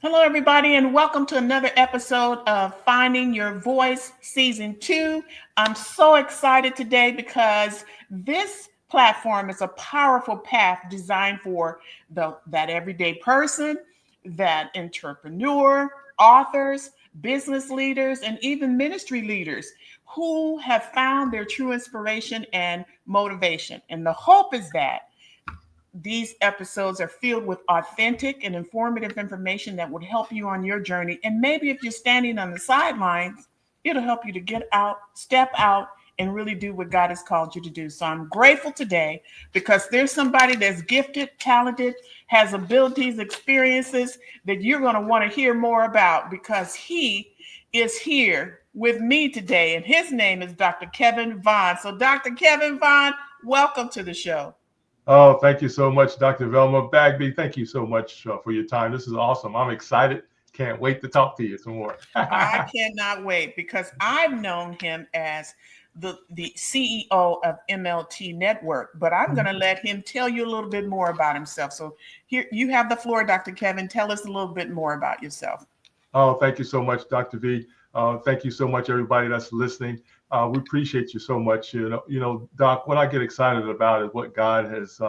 Hello, everybody, and welcome to another episode of Finding Your Voice Season 2. I'm so excited today because this platform is a powerful path designed for that everyday person, that entrepreneur, authors, business leaders, and even ministry leaders who have found their true inspiration and motivation. And the hope is that these episodes are filled with authentic and informative information that would help you on your journey. And maybe if you're standing on the sidelines, it'll help you to get out, step out, and really do what God has called you to do. So I'm grateful today because there's somebody that's gifted, talented, has abilities, experiences that you're going to want to hear more about because he is here with me today. And his name is Dr. Kevin Vaughan. So, Dr. Kevin Vaughan, welcome to the show. Oh, thank you so much, Dr. Velma Bagby. Thank you so much for your time. This is awesome. I'm excited. Can't wait to talk to you some more. I cannot wait because I've known him as the CEO of MLT Network, but I'm going to let him tell you a little bit more about himself. So here you have the floor, Dr. Kevin. Tell us a little bit more about yourself. Oh, thank you so much, Dr. V. Thank you so much, everybody that's listening. We appreciate you so much. Doc, what I get excited about is what God has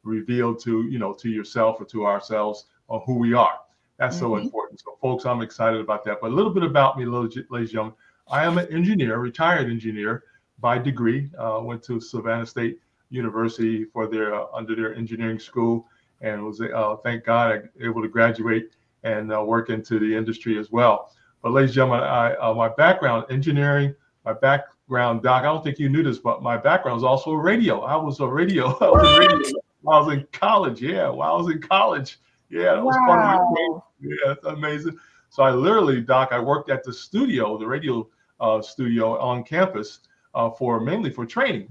revealed to yourself or to ourselves on who we are. That's so important. So, folks, I'm excited about that. But a little bit about me, ladies and gentlemen. I am an engineer, retired engineer by degree. Went to Savannah State University for under their engineering school, and was thank God able to graduate and work into the industry as well. But ladies and gentlemen, my background, engineering, my background, Doc, I don't think you knew this, but my background is also radio. I was in radio while I was in college. Yeah, while I was in college. Yeah, that was part of my training. Yeah, that's amazing. So I literally, Doc, I worked at the studio, the radio studio on campus mainly for training,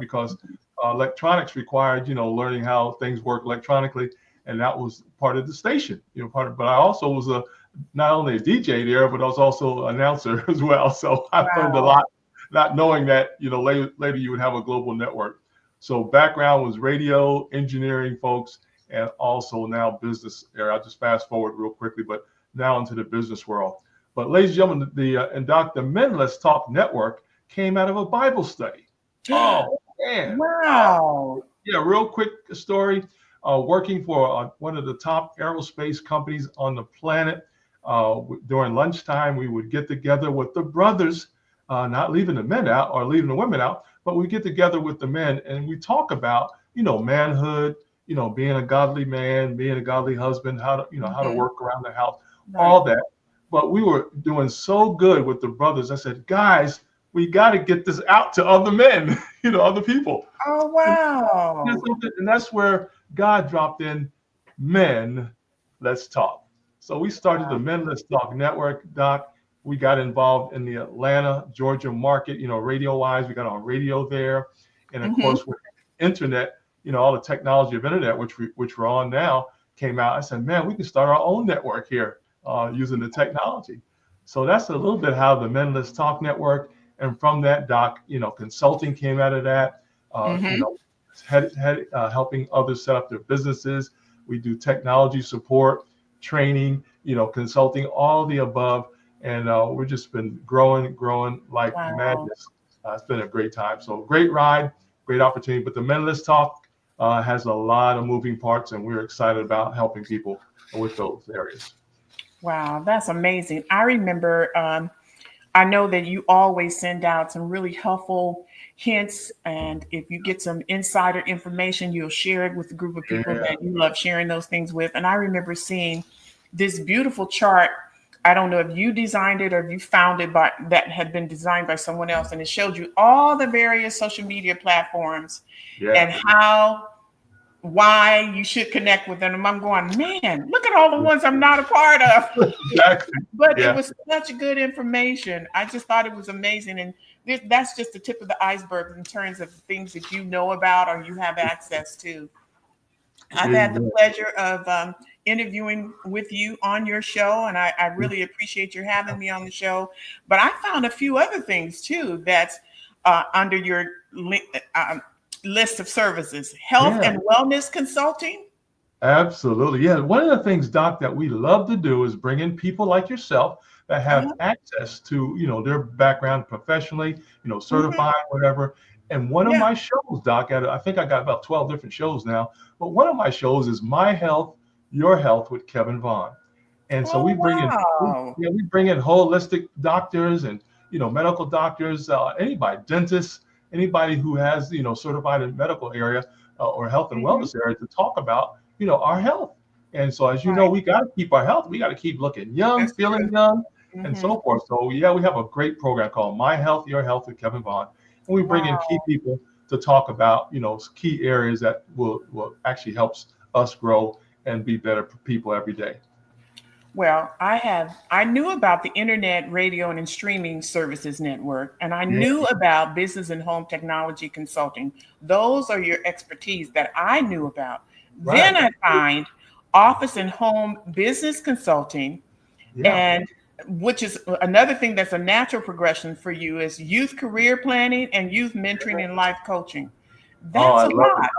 because electronics required, learning how things work electronically. And that was part of the station, but I also was not only a DJ there, but I was also an announcer as well. So I learned a lot, not knowing that, later you would have a global network. So background was radio, engineering, folks, and also now business area. I'll just fast forward real quickly, but now into the business world. But ladies and gentlemen, the Men Let's Talk Network came out of a Bible study. Oh, man. Wow. Yeah, real quick story. Working for one of the top aerospace companies on the planet. During lunchtime, we would get together with the brothers, not leaving the men out or leaving the women out, but we get together with the men and we talk about, manhood, being a godly man, being a godly husband, how to work around the house, all that. But we were doing so good with the brothers. I said, guys, we got to get this out to other men, other people. Oh, wow. And that's where God dropped in Men Let's Talk. So we started the Men Let's Talk Network, Doc. We got involved in the Atlanta, Georgia market, radio-wise. We got on radio there. And of course, with internet, all the technology of internet, which we're on now, came out. I said, man, we can start our own network here using the technology. So that's a little bit how the Men Let's Talk Network. And from that, Doc, consulting came out of that. Helping others set up their businesses. We do technology support, training, consulting, all the above. And we've just been growing like madness. It's been a great time. So great ride, great opportunity. But the Men Let's Talk has a lot of moving parts, and we're excited about helping people with those areas. Wow, that's amazing. I remember, I know that you always send out some really helpful hints, and if you get some insider information, you'll share it with a group of people that you love sharing those things with. And I remember seeing this beautiful chart. I don't know if you designed it or if you found it, but that had been designed by someone else, and it showed you all the various social media platforms and why you should connect with them. I'm going, man, look at all the ones I'm not a part of. Exactly. But it was such good information. I just thought it was amazing. And that's just the tip of the iceberg in terms of things that you know about or you have access to. I've had the pleasure of interviewing with you on your show, and I really appreciate your having me on the show. But I found a few other things too that's under your list of services: health and wellness consulting, Absolutely. Yeah. One of the things, Doc, that we love to do is bring in people like yourself that have Uh-huh. access to, their background professionally, Hmm. certified, whatever. And one of Yeah. my shows, Doc, I think I got about 12 different shows now, but one of my shows is My Health, Your Health with Kevin Vaughan. And so Oh, wow. we bring in holistic doctors and, medical doctors, anybody, dentists, anybody who has, certified in medical area or health and Hmm. wellness area to talk about, our health. And so, as you know, Right. we got to keep our health. We got to keep looking young, That's feeling true. young, and Hmm. so forth. So, yeah, we have a great program called My Health, Your Health with Kevin Vaughn. And we bring in key Wow. people to talk about, key areas that will actually helps us grow and be better people every day. Well, I knew about the Internet Radio and Streaming Services Network, and I Yeah, knew about business and home technology consulting. Those are your expertise that I knew about. Then right. I find office and home business consulting, Yeah. and which is another thing that's a natural progression for you is youth career planning and youth mentoring and life coaching. Oh, That's I a love it. lot.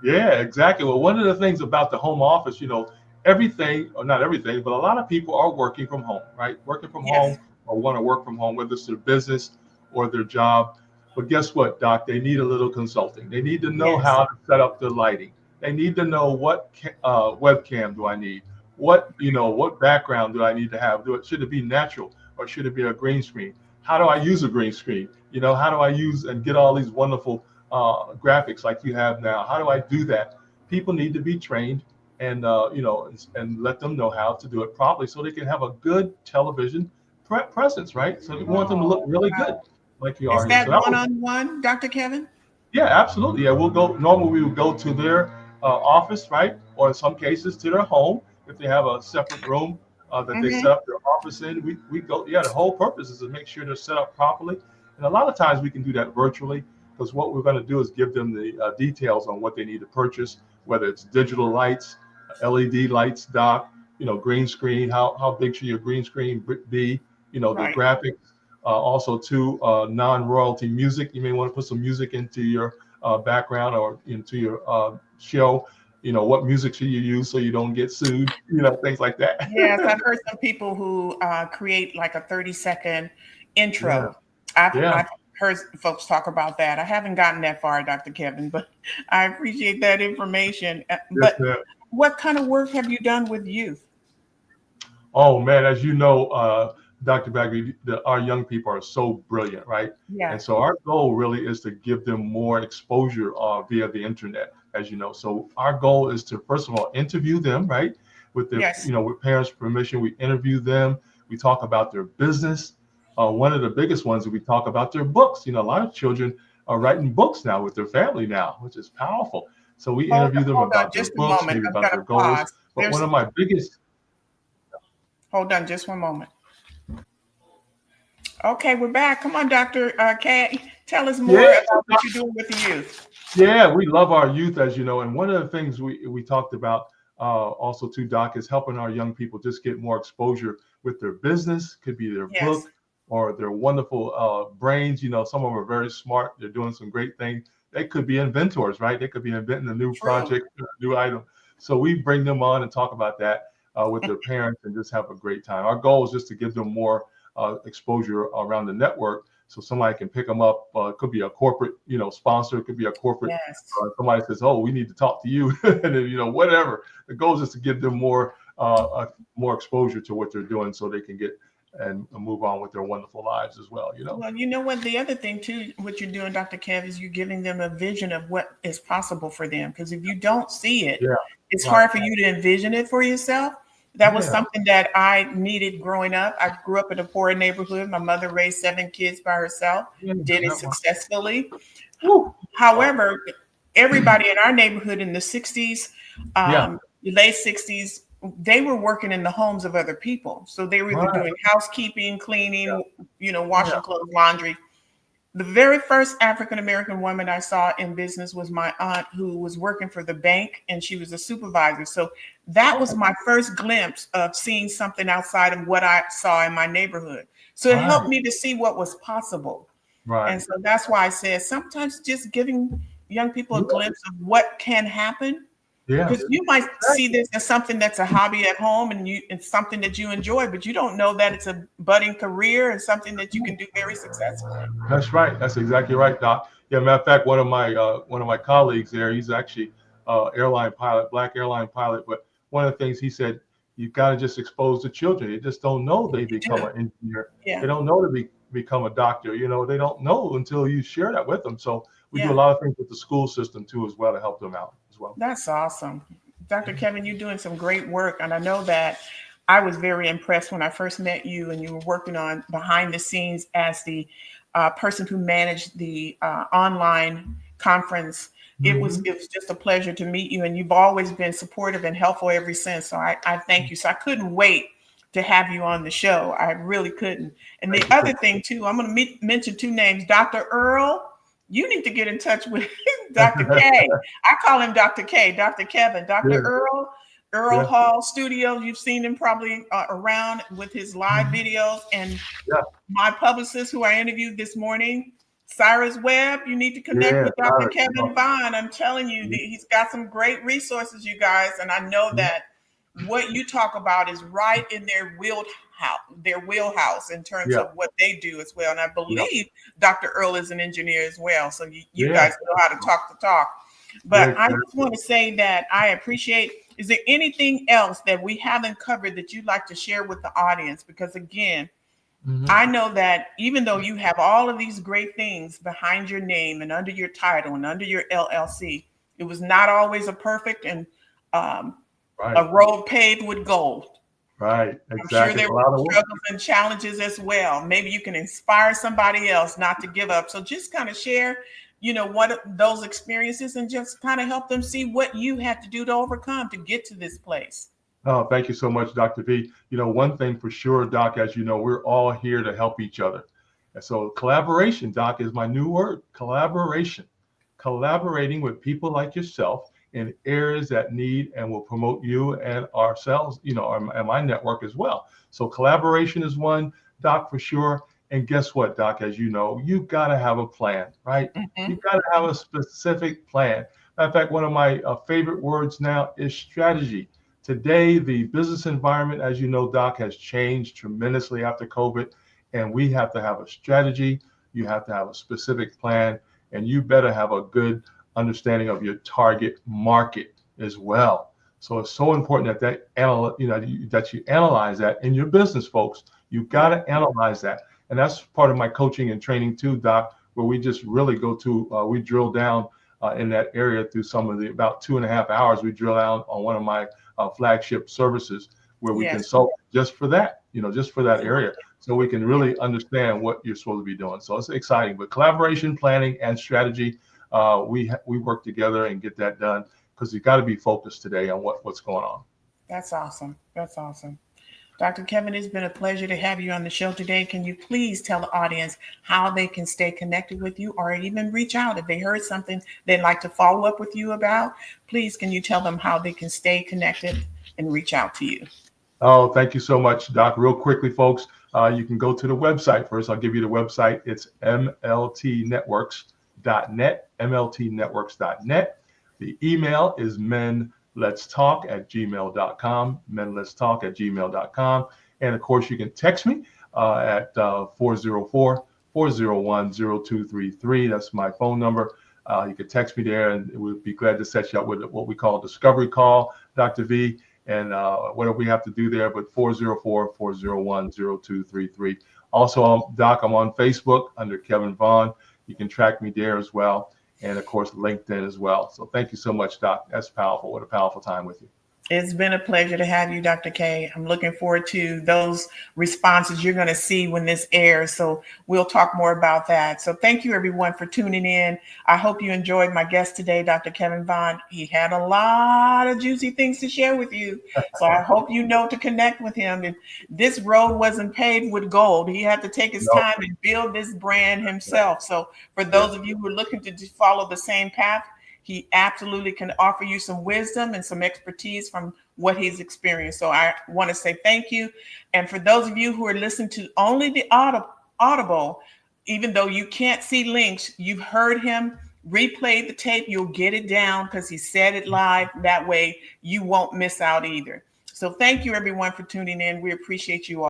Yeah, exactly. Well, one of the things about the home office, everything, or not everything, but a lot of people are working from home, right? Working from Yes. home or want to work from home, whether it's their business or their job. But guess what, Doc? They need a little consulting. They need to know Yes. how to set up their lighting. They need to know what webcam do I need? What background do I need to have? Should it be natural or should it be a green screen? How do I use a green screen? How do I use and get all these wonderful graphics like you have now? How do I do that? People need to be trained and and let them know how to do it properly so they can have a good television presence, right? So we want them to look Oh, really good wow. like you Is are here. that So that one was on one, Dr. Kevin? yeah, absolutely. Yeah, we'll go. Normally, we would go to their office, right, or in some cases to their home if they have a separate room that they set Hmm. up their office in. We go. Yeah, the whole purpose is to make sure they're set up properly, and a lot of times we can do that virtually because what we're going to do is give them the details on what they need to purchase, whether it's digital lights, LED lights, dock, green screen. How big should your green screen be? The Right. graphics also, too, non-royalty music. You may want to put some music into your background or into your show. What music should you use so you don't get sued? Things like that. Yes, I've heard some people who create like a 30-second Yeah, intro. I've yeah. heard folks talk about that. I haven't gotten that far, Dr. Kevin, but I appreciate that information. Yes, But ma'am. what kind of work have you done with youth? Oh man, as you know, Dr. Bagby, our young people are so brilliant, right? And Yes. so our goal really is to give them more exposure via the internet, as you know. So our goal is to first of all interview them, right? With their, Yes. with parents' permission, we interview them. We talk about their business. One of the biggest ones is we talk about their books. A lot of children are writing books now with their family now, which is powerful. So we interview them Hold on about their just a books, moment. maybe I'm about gonna their goals. pause. But one There's of my biggest hold on just one moment. Okay, we're back. Come on, Dr. K. Tell us yeah, more so about what you're doing with the youth. yeah, we love our youth, as you know, and one of the things we talked about also too, Doc, is helping our young people just get more exposure with their business. Could be their Yes. book or their wonderful brains. Some of them are very smart. They're doing some great things. They could be inventors, right? They could be inventing a new True. project, a new item. So we bring them on and talk about that with their parents and just have a great time. Our goal is just to give them more exposure around the network so somebody can pick them up. It could be a corporate, sponsor. It could be a corporate. Yes. Somebody says, "Oh, we need to talk to you," and then whatever. The goal is just to give them more exposure to what they're doing, so they can get and move on with their wonderful lives as well. Well, you know what? The other thing too, what you're doing, Dr. Kev, is you're giving them a vision of what is possible for them. Because if you don't see it, Yeah. it's Right. hard for you to envision it for yourself. That was Yeah. something that I needed growing up. I grew up in a poor neighborhood. My mother raised 7 kids by herself, Yeah. did it Wow. successfully. Woo. Oh, However, everybody in our neighborhood in the 60s, yeah. late 60s, they were working in the homes of other people. So they were either Right. doing housekeeping, cleaning, Yeah. washing clothes, laundry. The very first African American woman I saw in business was my aunt, who was working for the bank and she was a supervisor. So that was Oh, my first glimpse of seeing something outside of what I saw in my neighborhood. So it right. helped me to see what was possible. And Right. so that's why I said sometimes just giving young people a Yeah. glimpse of what can happen Yeah. Because you might see this as something that's a hobby at home and it's something that you enjoy, but you don't know that it's a budding career and something that you can do very successfully. That's right. That's exactly right, Doc. Yeah, matter of fact, one of my colleagues there, he's actually airline pilot, black airline pilot. But one of the things he said, you got to just expose the children. They just don't know they You become do. an engineer. They Yeah. don't know to become a doctor. They don't know until you share that with them. So we do a Yeah. lot of things with the school system too, as well, to help them out as well. That's awesome. Dr. Kevin, you're doing some great work. And I know that I was very impressed when I first met you and you were working on behind the scenes as the person who managed the online conference. It was just a pleasure to meet you, and you've always been supportive and helpful ever since. So I thank you. So I couldn't wait to have you on the show. I really couldn't. And the other thing too, I'm going to mention two names, Dr. Earl. You need to get in touch with Dr. K. I call him Dr. K, Dr. Kevin, Dr. Yeah. Earl Yeah. Hall Studios. You've seen him probably around with his live videos. And Yeah. my publicist who I interviewed this morning, Cyrus Webb, you need to connect Yeah, with Dr. Cyrus, Kevin Vaughan. I'm telling you, he's got some great resources, you guys. And I know that what you talk about is right in their wheelhouse in terms Yeah. of what they do as well. And I Yeah. believe Dr. Earl is an engineer as well. So you Yeah. guys know how to talk the talk. But Yeah, I just want to say that I appreciate, is there anything else that we haven't covered that you'd like to share with the audience? Because again, I know that even though you have all of these great things behind your name and under your title and under your LLC, it was not always a perfect and Right. a road paved with gold. Right. I'm Exactly. sure there A were lot of work. struggles and challenges as well. Maybe you can inspire somebody else not to give up. So just kind of share, what those experiences and just kind of help them see what you had to do to overcome to get to this place. Oh, thank you so much, Dr. V. One thing for sure, Doc, as you know, we're all here to help each other. And so collaboration, Doc, is my new word, collaboration. Collaborating with people like yourself in areas that need and will promote you and ourselves, and my network as well. So collaboration is one, Doc, for sure. And guess what, Doc, as you know, you've got to have a plan, right? You've got to have a specific plan. Matter of fact, one of my favorite words now is strategy. Today, the business environment, as you know, Doc, has changed tremendously after COVID, and we have to have a strategy. You have to have a specific plan, and you better have a good understanding of your target market as well. So it's so important that you analyze that in your business, folks. You've got to analyze that, and that's part of my coaching and training too, Doc, where we just really we drill down in that area through about 2.5 hours. We drill down on one of my flagship services where we consult just for that, just for that area. So we can really understand what you're supposed to be doing. So it's exciting, but collaboration, planning, and strategy, we work together and get that done because you got to be focused today on what's going on. That's awesome. That's awesome. Dr. Kevin, it's been a pleasure to have you on the show today. Can you please tell the audience how they can stay connected with you or even reach out if they heard something they'd like to follow up with you about? Please, can you tell them how they can stay connected and reach out to you? Oh, thank you so much, Doc. Real quickly, folks, you can go to the website first. I'll give you the website. It's mltnetworks.net, mltnetworks.net. The email is menletstalk@gmail.com, menletstalk@gmail.com. And of course, you can text me at 404-401-0233. That's my phone number. You can text me there, and we'll be glad to set you up with what we call a discovery call, Dr. V. And whatever we have to do there, but 404-401-0233. Also, Doc, I'm on Facebook under Kevin Vaughan. You can track me there as well. And of course, LinkedIn as well. So thank you so much, Doc. That's powerful. What a powerful time with you. It's been a pleasure to have you, Dr. K. I'm looking forward to those responses you're going to see when this airs. So we'll talk more about that. So thank you, everyone, for tuning in. I hope you enjoyed my guest today, Dr. Kevin Vaughan. He had a lot of juicy things to share with you. So I hope you know to connect with him. And this road wasn't paved with gold. He had to take his time and build this brand himself. So for those of you who are looking to follow the same path, he absolutely can offer you some wisdom and some expertise from what he's experienced. So I want to say thank you. And for those of you who are listening to only the Audible, even though you can't see links, you've heard him replay the tape. You'll get it down because he said it live. That way you won't miss out either. So thank you everyone for tuning in. We appreciate you all.